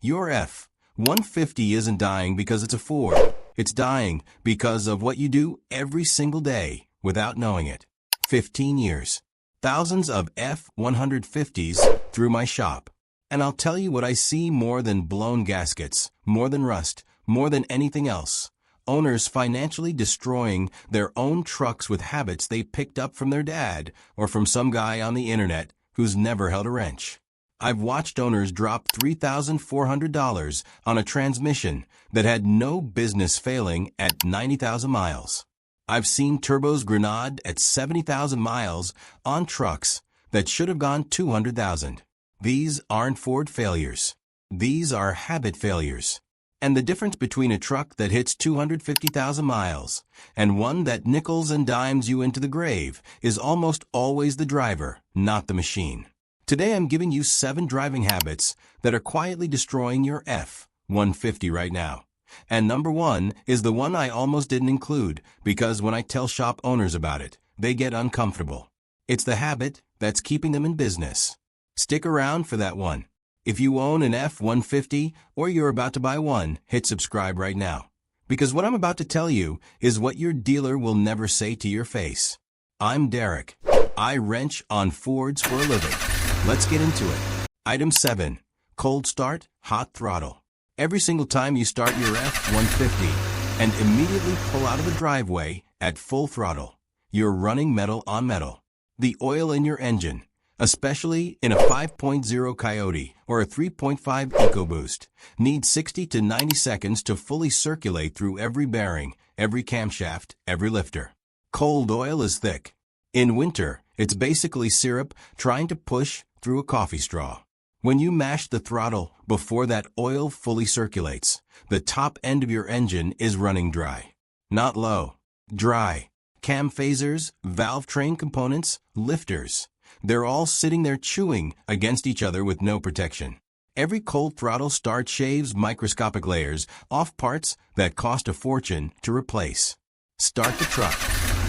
Your F-150 isn't dying because it's a Ford. It's dying because of what you do every single day without knowing it. 15 years. Thousands of F-150s through my shop. And I'll tell you what I see more than blown gaskets, more than rust, more than anything else. Owners financially destroying their own trucks with habits they picked up from their dad or from some guy on the internet who's never held a wrench. I've watched owners drop $3,400 on a transmission that had no business failing at 90,000 miles. I've seen turbos grenade at 70,000 miles on trucks that should have gone 200,000. These aren't Ford failures. These are habit failures. And the difference between a truck that hits 250,000 miles and one that nickels and dimes you into the grave is almost always the driver, not the machine. Today I'm giving you 7 driving habits that are quietly destroying your F-150 right now. And number 1 is the one I almost didn't include because when I tell shop owners about it, they get uncomfortable. It's the habit that's keeping them in business. Stick around for that one. If you own an F-150 or you're about to buy one, hit subscribe right now. Because what I'm about to tell you is what your dealer will never say to your face. I'm Derek. I wrench on Fords for a living. Let's get into it. Item 7. Cold start, hot throttle. Every single time you start your F-150 and immediately pull out of the driveway at full throttle, you're running metal on metal. The oil in your engine, especially in a 5.0 Coyote or a 3.5 EcoBoost, needs 60 to 90 seconds to fully circulate through every bearing, every camshaft, every lifter. Cold oil is thick. In winter, it's basically syrup trying to push through a coffee straw. When you mash the throttle before that oil fully circulates, the top end of your engine is running dry. Not low, dry. Cam phasers, valve train components, lifters. They're all sitting there chewing against each other with no protection. Every cold throttle start shaves microscopic layers off parts that cost a fortune to replace. Start the truck.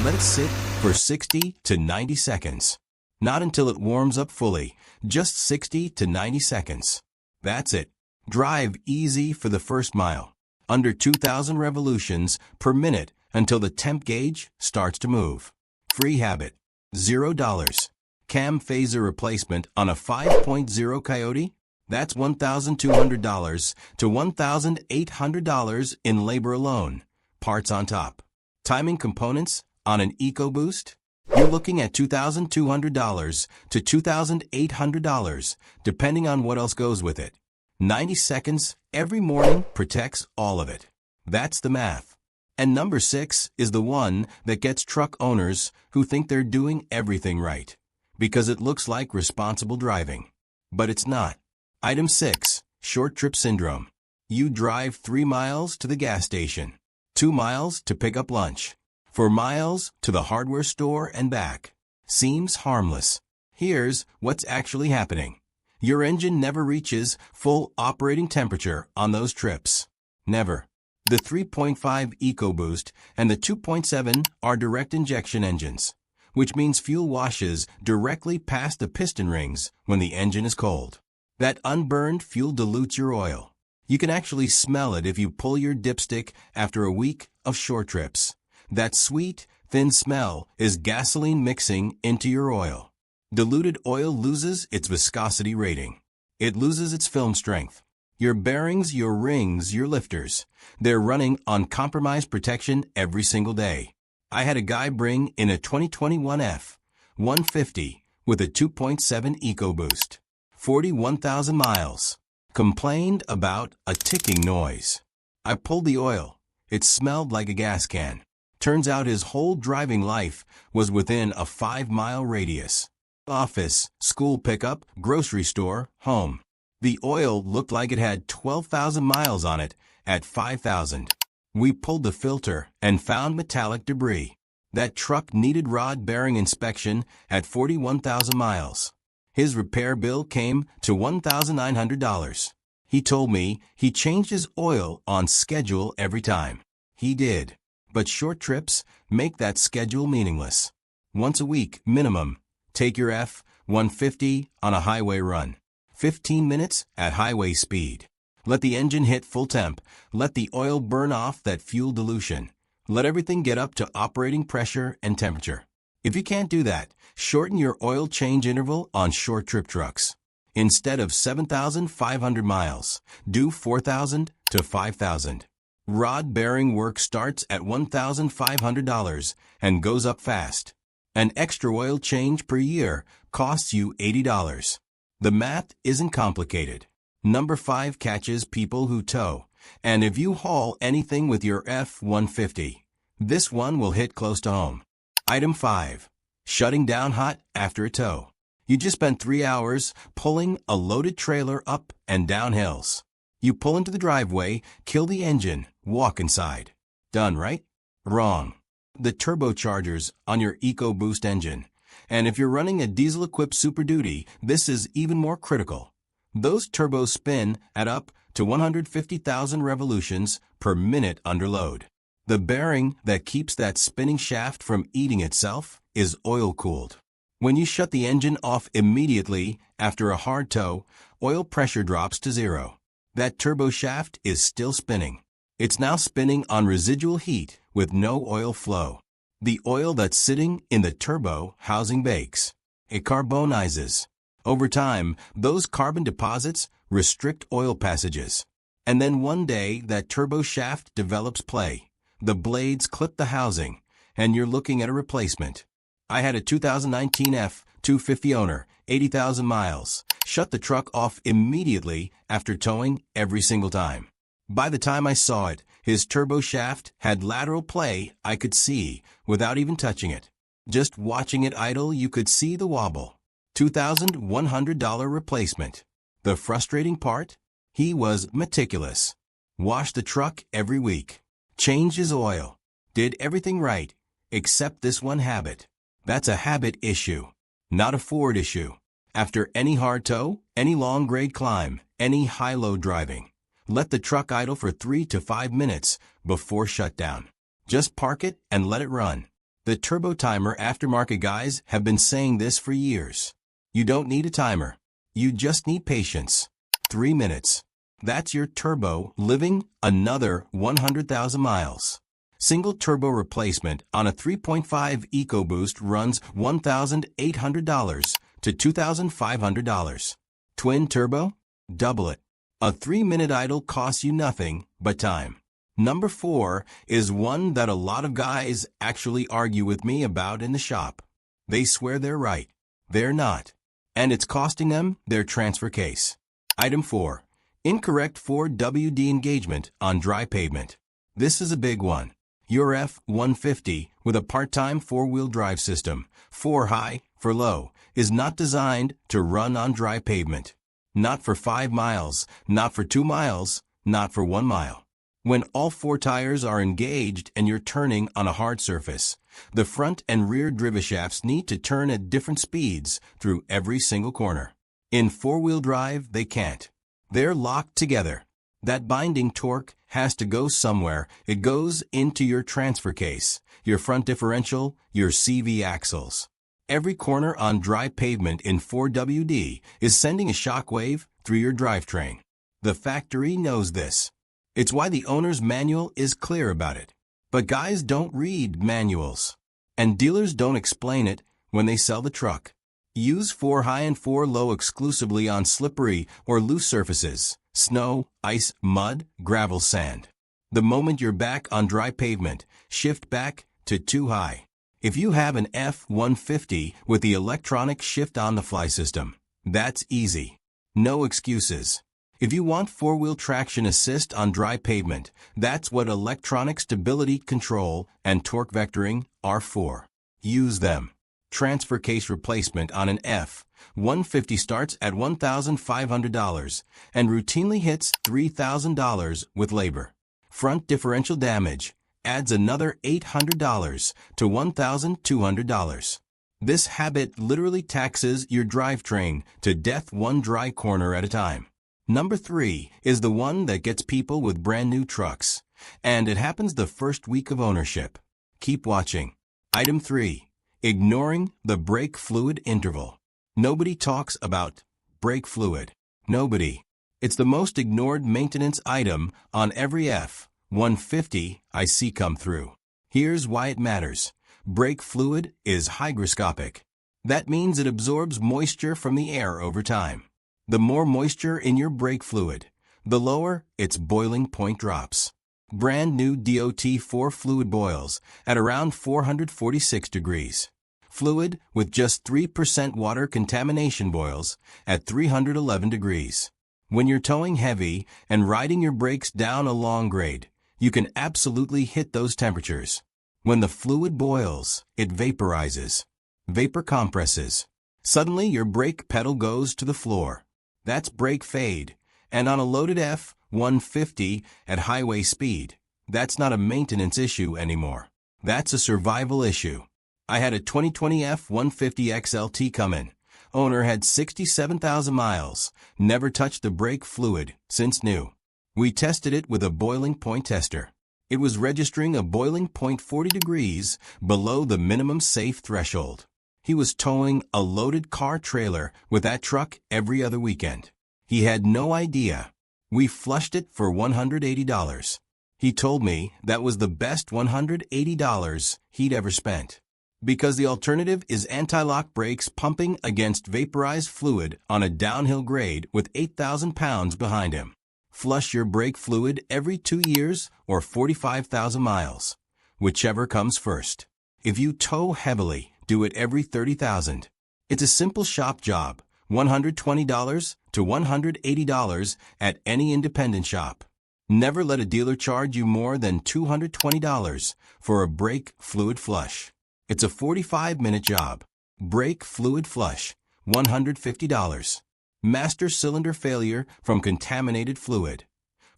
Let it sit for 60 to 90 seconds. Not until it warms up fully, just 60 to 90 seconds. That's it. Drive easy for the first mile. Under 2,000 revolutions per minute until the temp gauge starts to move. Free habit. $0. Cam phaser replacement on a 5.0 Coyote? That's $1,200 to $1,800 in labor alone. Parts on top. Timing components on an EcoBoost? You're looking at $2,200 to $2,800, depending on what else goes with it. 90 seconds every morning protects all of it. That's the math. And number 6 is the one that gets truck owners who think they're doing everything right, because it looks like responsible driving. But it's not. Item 6. Short trip syndrome. You drive 3 miles to the gas station, 2 miles to pick up lunch, 4 miles to the hardware store and back. Seems harmless. Here's what's actually happening. Your engine never reaches full operating temperature on those trips. Never. The 3.5 EcoBoost and the 2.7 are direct injection engines, which means fuel washes directly past the piston rings when the engine is cold. That unburned fuel dilutes your oil. You can actually smell it if you pull your dipstick after a week of short trips. That sweet, thin smell is gasoline mixing into your oil. Diluted oil loses its viscosity rating. It loses its film strength. Your bearings, your rings, your lifters, they're running on compromised protection every single day. I had a guy bring in a 2021 F-150 with a 2.7 EcoBoost, 41,000 miles. Complained about a ticking noise. I pulled the oil. It smelled like a gas can. Turns out his whole driving life was within a 5-mile radius. Office, school pickup, grocery store, home. The oil looked like it had 12,000 miles on it at 5,000. We pulled the filter and found metallic debris. That truck needed rod bearing inspection at 41,000 miles. His repair bill came to $1,900. He told me he changed his oil on schedule every time. He did. But short trips make that schedule meaningless. Once a week, minimum. Take your F-150 on a highway run. 15 minutes at highway speed. Let the engine hit full temp. Let the oil burn off that fuel dilution. Let everything get up to operating pressure and temperature. If you can't do that, shorten your oil change interval on short trip trucks. Instead of 7,500 miles, do 4,000 to 5,000. Rod bearing work starts at $1,500 and goes up fast. An extra oil change per year costs you $80. The math isn't complicated. Number 5 catches people who tow. And if you haul anything with your F-150, this one will hit close to home. Item 5. Shutting down hot after a tow. You just spent 3 hours pulling a loaded trailer up and down hills. You pull into the driveway, kill the engine, walk inside. Done, right? Wrong. The turbochargers on your EcoBoost engine. And if you're running a diesel-equipped Super Duty, this is even more critical. Those turbos spin at up to 150,000 revolutions per minute under load. The bearing that keeps that spinning shaft from eating itself is oil-cooled. When you shut the engine off immediately after a hard tow, oil pressure drops to 0. That turbo shaft is still spinning. It's now spinning on residual heat with no oil flow. The oil that's sitting in the turbo housing bakes. It carbonizes. Over time, those carbon deposits restrict oil passages. And then one day, that turbo shaft develops play. The blades clip the housing, and you're looking at a replacement. I had a 2019 F-150 owner, 80,000 miles. Shut the truck off immediately after towing every single time. By the time I saw it, his turbo shaft had lateral play I could see without even touching it. Just watching it idle, you could see the wobble. $2,100 replacement. The frustrating part? He was meticulous. Washed the truck every week. Changed his oil. Did everything right, except this one habit. That's a habit issue, not a Ford issue. After any hard tow, any long grade climb, any high-low driving, let the truck idle for 3 to 5 minutes before shutdown. Just park it and let it run. The Turbo Timer aftermarket guys have been saying this for years. You don't need a timer. You just need patience. 3 minutes. That's your turbo living another 100,000 miles. Single turbo replacement on a 3.5 EcoBoost runs $1,800 to $2,500. Twin turbo? Double it. A 3-minute idle costs you nothing but time. Number 4 is one that a lot of guys actually argue with me about in the shop. They swear they're right. They're not. And it's costing them their transfer case. Item 4. Incorrect 4WD engagement on dry pavement. This is a big one. Your F-150 with a part-time 4-wheel drive system, 4 high for low, is not designed to run on dry pavement. Not for 5 miles, not for 2 miles, not for 1 mile. When all 4 tires are engaged and you're turning on a hard surface, the front and rear driveshafts need to turn at different speeds through every single corner. In 4-wheel drive, they can't. They're locked together. That binding torque has to go somewhere. It goes into your transfer case, your front differential, your CV axles. Every corner on dry pavement in 4WD is sending a shockwave through your drivetrain. The factory knows this. It's why the owner's manual is clear about it. But guys don't read manuals. And dealers don't explain it when they sell the truck. Use 4 high and 4 low exclusively on slippery or loose surfaces. Snow, ice, mud, gravel, sand. The moment you're back on dry pavement, shift back to 2 high. If you have an F-150 with the electronic shift on the fly system, that's easy. No excuses. If you want 4-wheel traction assist on dry pavement, that's what electronic stability control and torque vectoring are for. Use them. Transfer case replacement on an F-150 starts at $1,500 and routinely hits $3,000 with labor. Front differential damage adds another $800 to $1,200. This habit literally taxes your drivetrain to death one dry corner at a time. Number 3 is the one that gets people with brand new trucks, and it happens the first week of ownership. Keep watching. Item 3. Ignoring the brake fluid interval. Nobody talks about brake fluid. Nobody. It's the most ignored maintenance item on every F-150 I see come through. Here's why it matters. Brake fluid is hygroscopic. That means it absorbs moisture from the air over time. The more moisture in your brake fluid, the lower its boiling point drops. Brand new DOT4 fluid boils at around 446 degrees. Fluid with just 3% water contamination boils at 311 degrees. When you're towing heavy and riding your brakes down a long grade, you can absolutely hit those temperatures. When the fluid boils, it vaporizes. Vapor compresses. Suddenly your brake pedal goes to the floor. That's brake fade. And on a loaded F-150 at highway speed, that's not a maintenance issue anymore. That's a survival issue. I had a 2020 F-150 XLT come in. Owner had 67,000 miles, never touched the brake fluid since new. We tested it with a boiling point tester. It was registering a boiling point 40 degrees below the minimum safe threshold. He was towing a loaded car trailer with that truck every other weekend. He had no idea. We flushed it for $180. He told me that was the best $180 he'd ever spent. Because the alternative is anti-lock brakes pumping against vaporized fluid on a downhill grade with 8,000 pounds behind him. Flush your brake fluid every 2 years or 45,000 miles, whichever comes first. If you tow heavily, do it every 30,000. It's a simple shop job, $120 to $180 at any independent shop. Never let a dealer charge you more than $220 for a brake fluid flush. It's a 45-minute job. Brake fluid flush, $150. Master cylinder failure from contaminated fluid,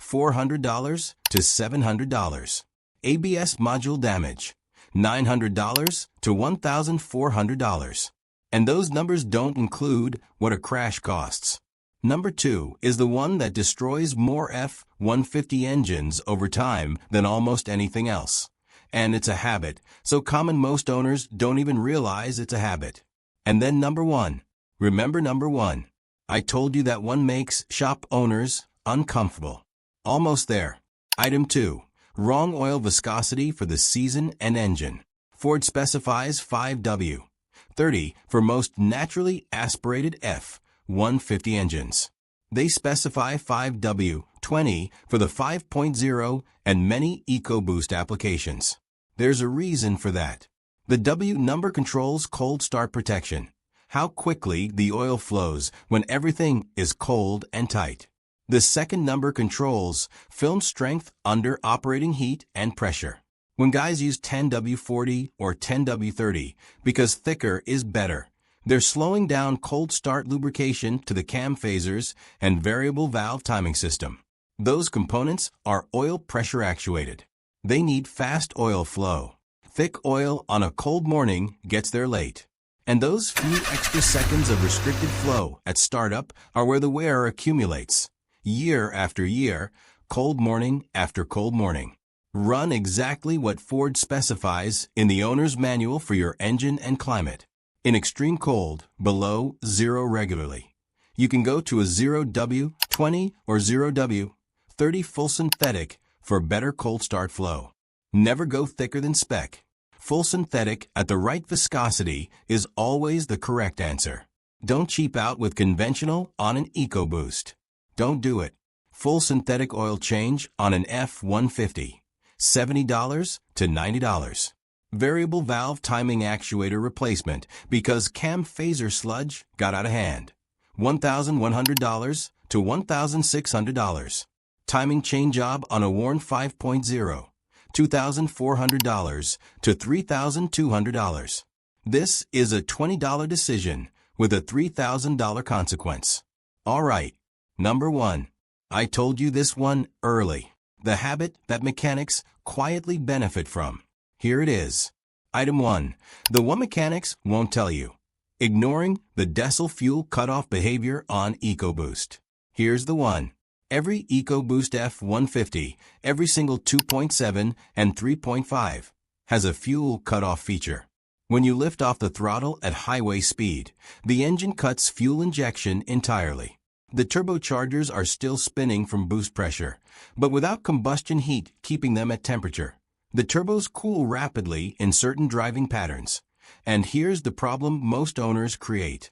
$400 to $700. ABS module damage, $900 to $1,400. And those numbers don't include what a crash costs. Number 2 is the one that destroys more F-150 engines over time than almost anything else. And it's a habit, so common most owners don't even realize it's a habit. And then number 1. Remember number 1. I told you that one makes shop owners uncomfortable. Almost there. Item 2. Wrong oil viscosity for the season and engine. Ford specifies 5W30 for most naturally aspirated F-150 engines. They specify 5W20 for the 5.0 and many EcoBoost applications. There's a reason for that. The W number controls cold start protection. How quickly the oil flows when everything is cold and tight. The second number controls film strength under operating heat and pressure. When guys use 10W40 or 10W30 because thicker is better, they're slowing down cold start lubrication to the cam phasers and variable valve timing system. Those components are oil pressure actuated. They need fast oil flow. Thick oil on a cold morning gets there late. And those few extra seconds of restricted flow at startup are where the wear accumulates. Year after year, cold morning after cold morning. Run exactly what Ford specifies in the owner's manual for your engine and climate. In extreme cold, below 0 regularly. You can go to a 0W20 or 0W30 full synthetic for better cold start flow. Never go thicker than spec. Full synthetic at the right viscosity is always the correct answer. Don't cheap out with conventional on an EcoBoost. Don't do it. Full synthetic oil change on an F-150, $70 to $90. Variable valve timing actuator replacement because cam phaser sludge got out of hand, $1,100 to $1,600. Timing chain job on a worn 5.0. $2,400 to $3,200. This is a $20 decision with a $3,000 consequence. All right. Number 1. I told you this one early. The habit that mechanics quietly benefit from. Here it is. Item 1. The one mechanics won't tell you. Ignoring the diesel fuel cutoff behavior on EcoBoost. Here's the one. Every EcoBoost F-150, every single 2.7 and 3.5, has a fuel cutoff feature. When you lift off the throttle at highway speed, the engine cuts fuel injection entirely. The turbochargers are still spinning from boost pressure, but without combustion heat keeping them at temperature. The turbos cool rapidly in certain driving patterns. And here's the problem most owners create.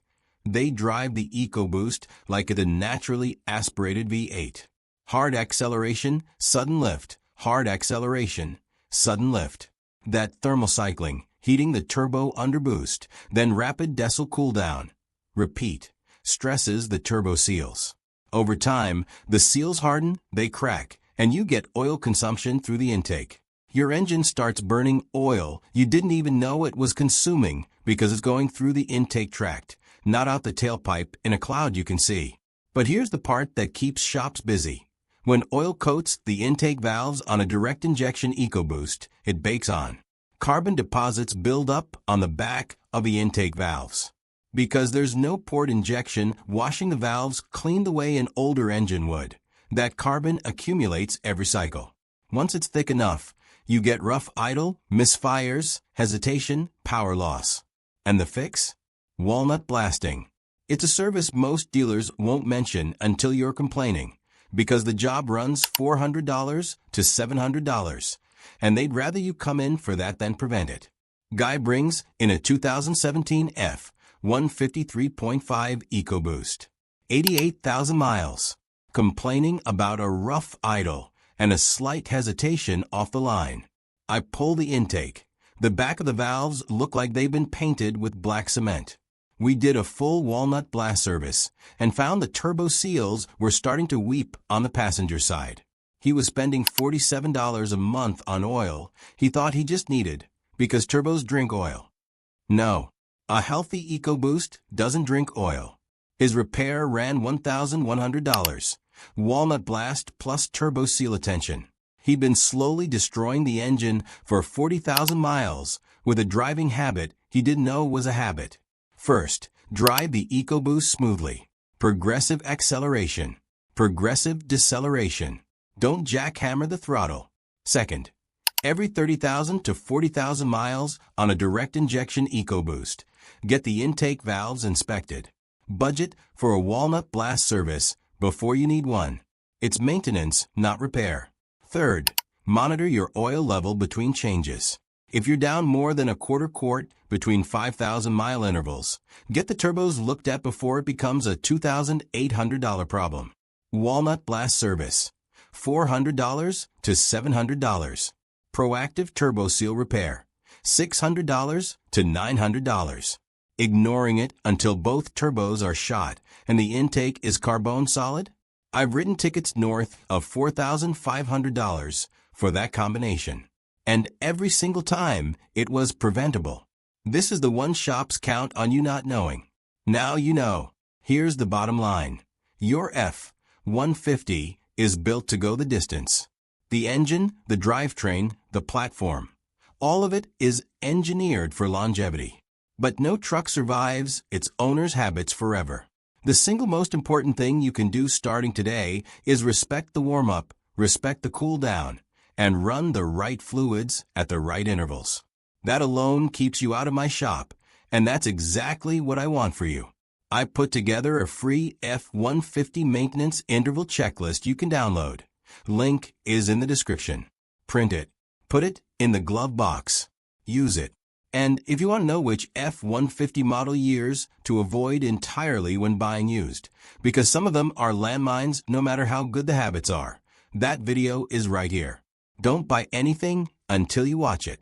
They drive the EcoBoost like it's a naturally aspirated V8. Hard acceleration, sudden lift. Hard acceleration, sudden lift. That thermal cycling, heating the turbo under boost, then rapid diesel cooldown. Repeat. Stresses the turbo seals. Over time, the seals harden, they crack, and you get oil consumption through the intake. Your engine starts burning oil you didn't even know it was consuming because it's going through the intake tract, not out the tailpipe in a cloud you can see. But here's the part that keeps shops busy. When oil coats the intake valves on a direct injection EcoBoost, it bakes on. Carbon deposits build up on the back of the intake valves. Because there's no port injection washing the valves clean the way an older engine would, that carbon accumulates every cycle. Once it's thick enough, you get rough idle, misfires, hesitation, power loss. And the fix? Walnut blasting. It's a service most dealers won't mention until you're complaining, because the job runs $400 to $700, and they'd rather you come in for that than prevent it. Guy brings in a 2017 F-150 3.5 EcoBoost. 88,000 miles. Complaining about a rough idle and a slight hesitation off the line. I pull the intake. The back of the valves look like they've been painted with black cement. We did a full walnut blast service and found the turbo seals were starting to weep on the passenger side. He was spending $47 a month on oil he thought he just needed because turbos drink oil. No, a healthy EcoBoost doesn't drink oil. His repair ran $1,100. Walnut blast plus turbo seal attention. He'd been slowly destroying the engine for 40,000 miles with a driving habit he didn't know was a habit. First, drive the EcoBoost smoothly. Progressive acceleration. Progressive deceleration. Don't jackhammer the throttle. Second, every 30,000 to 40,000 miles on a direct injection EcoBoost, get the intake valves inspected. Budget for a walnut blast service before you need one. It's maintenance, not repair. Third, monitor your oil level between changes. If you're down more than a quarter quart between 5,000-mile intervals, get the turbos looked at before it becomes a $2,800 problem. Walnut blast service, $400 to $700. Proactive turbo seal repair, $600 to $900. Ignoring it until both turbos are shot and the intake is carbon solid? I've written tickets north of $4,500 for that combination. And every single time, it was preventable. This is the one shops count on you not knowing. Now you know. Here's the bottom line. Your F-150 is built to go the distance. The engine, the drivetrain, the platform. All of it is engineered for longevity. But no truck survives its owner's habits forever. The single most important thing you can do starting today is respect the warm-up, respect the cool-down, and run the right fluids at the right intervals. That alone keeps you out of my shop, and that's exactly what I want for you. I put together a free F-150 maintenance interval checklist you can download. Link is in the description. Print it. Put it in the glove box. Use it. And if you want to know which F-150 model years to avoid entirely when buying used, because some of them are landmines no matter how good the habits are, that video is right here. Don't buy anything until you watch it.